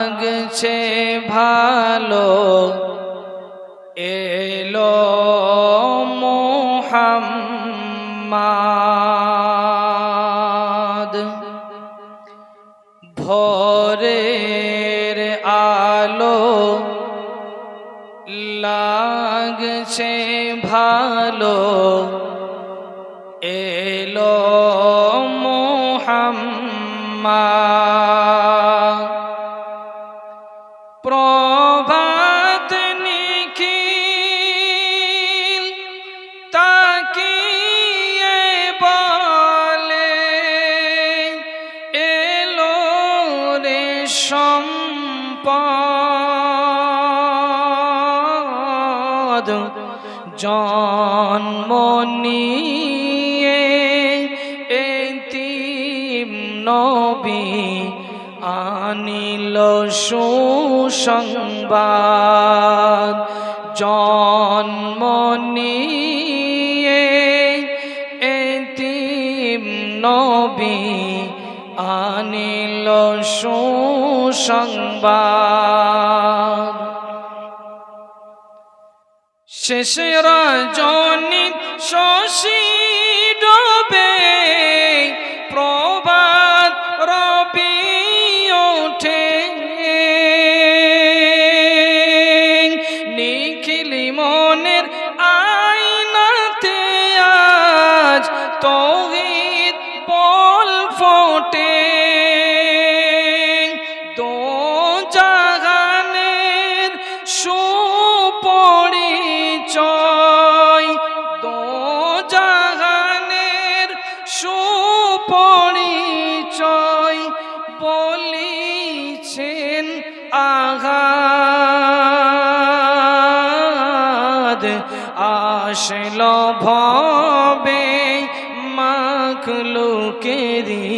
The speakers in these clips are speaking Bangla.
লাগছে ভালো এলো মুহাম্মদ, ভোরের আলো লাগছে ভালো এলো মুহাম্মদ। প্রভাত নিখিল তাকিয়ে বলে এলো রে সম্পদ, জন্ম নিয়ে এতিম নবী আনিল সুসংবাদ, জন্ম নিয়ে এতিম নবী আনিল সুসংবাদ। শেষ রজনী শশী ডোবে প্রভাত রবি ওঠে, নিখিলি মনের আয়নাতে আজ তৌহিদ বল ফোটে। দো জাহানের সুপরিচয়, দো জাহানের সুপরিচয় বলিছেন আহাদ, আসল ভবে মাখলুকেরি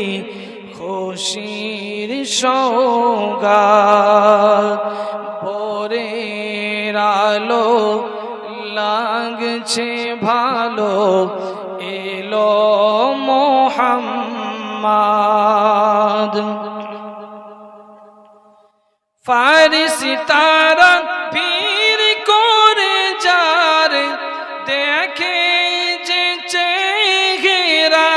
খুশির সওগাত। ভোরের আলো লাগছে ভালো এলো মুহাম্মদ। ফারিসি তারা ভিড় করে যার দেখে যে চেহারা,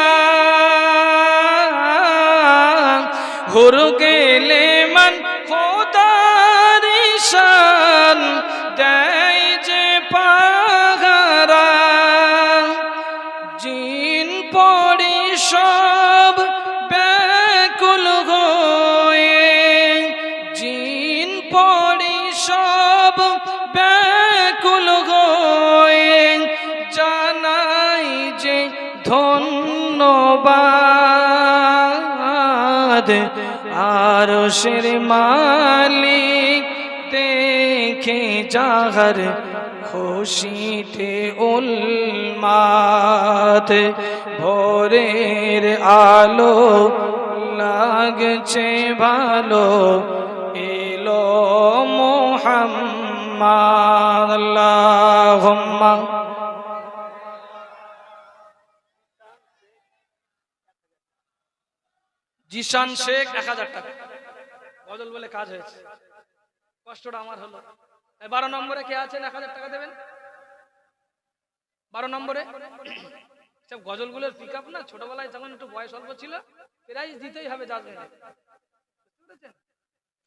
হুর গেলে মন খোদার শান দেয় যে পাহারা। জিন পড়ি সব ব্যাকুল হয়ে, জিন পড়ি সব ব্যাকুল হয়ে জানাই যে ধন্যবাদ। আরশের মালিক দেখে যাহার খুশিতে উন্মাদ, ভোরের আলো লাগছে ভালো এলো মুহাম্মদ। আল্লাহুম্মা জিশান শেখ 1000 টাকা গজল বলে কাজ হয়েছে, কষ্টটা আমার হলো। 12 নম্বরে কে আছেন 1000 টাকা দেবেন? 12 নম্বরে সব গজলগুলোর পিকআপ না, ছোটবেলায় যখন একটু বয়স অল্প ছিল প্রাইজ দিতেই হবে। যাবেন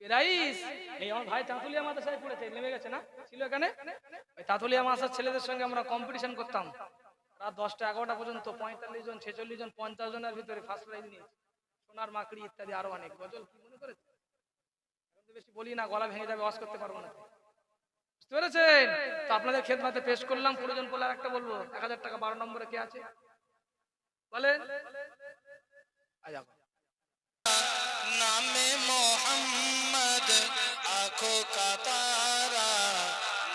প্রাইজ এই আমার ভাই তাঁতুলিয়া মাদ্রাসায় পড়েছে, নেমে গেছে না, ছিল এখানে। ওই তাঁতুলিয়া মাদ্রাসার ছেলেদের সঙ্গে আমরা কম্পিটিশন করতাম রাত 10টা 11টা পর্যন্ত। 45 জন 46 জন 50 জনের ভিতরে ফার্স্ট প্রাইজ নিয়েছি। সোনার মাকড়ি ইত্যাদি আরো অনেক গজল। কি মনে করেছে? বেশি বলি না, গলা ভেঙে যাবে, ওয়াজ করতে পারবো না, বুঝতে পেরেছেন? তো আপনাদের খেদমতে পেশ করলাম। প্রয়োজন পড়লে আরেকটা বলবো। 1000 টাকা 12 নম্বরে কে আছে বলেন? नामे मोहम्मद आंखों का तारा,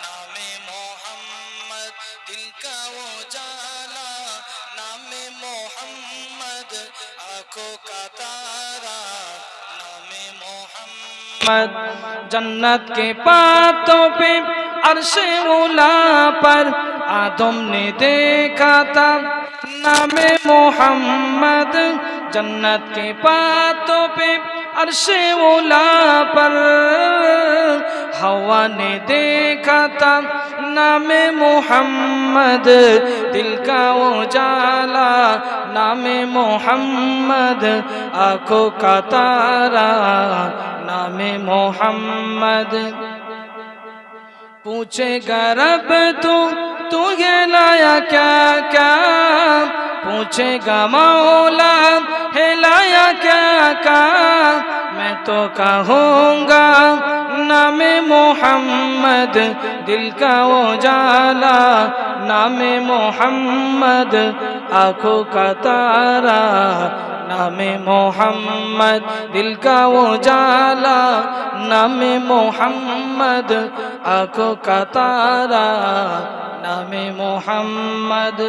नामे मोहम्मद दिल का उजाला, नामे मोहम्मद आंखों का तारा, नामे मोहम्मद। जन्नत के पातों पे अर्शे उला पर आदम ने देखा था नामे मोहम्मद। जन्नत के पातों पे अर्शे ओला पर हवा ने देखा था नामे मोहम्मद दिल का उजाला नामे मोहम्मद आंखों का तारा नामे मोहम्मद पूछेगा रब तू ये लाया क्या क्या पूछेगा मौला है लाया क्या क्या मैं तो कहूँगा नामे मोहम्मद दिल का उजाला नामे मोहम्मद आँखों का तारा नामे मोहम्मद दिल का उजाला नामे मोहम्मद आँखों का तारा नामे मोहम्मद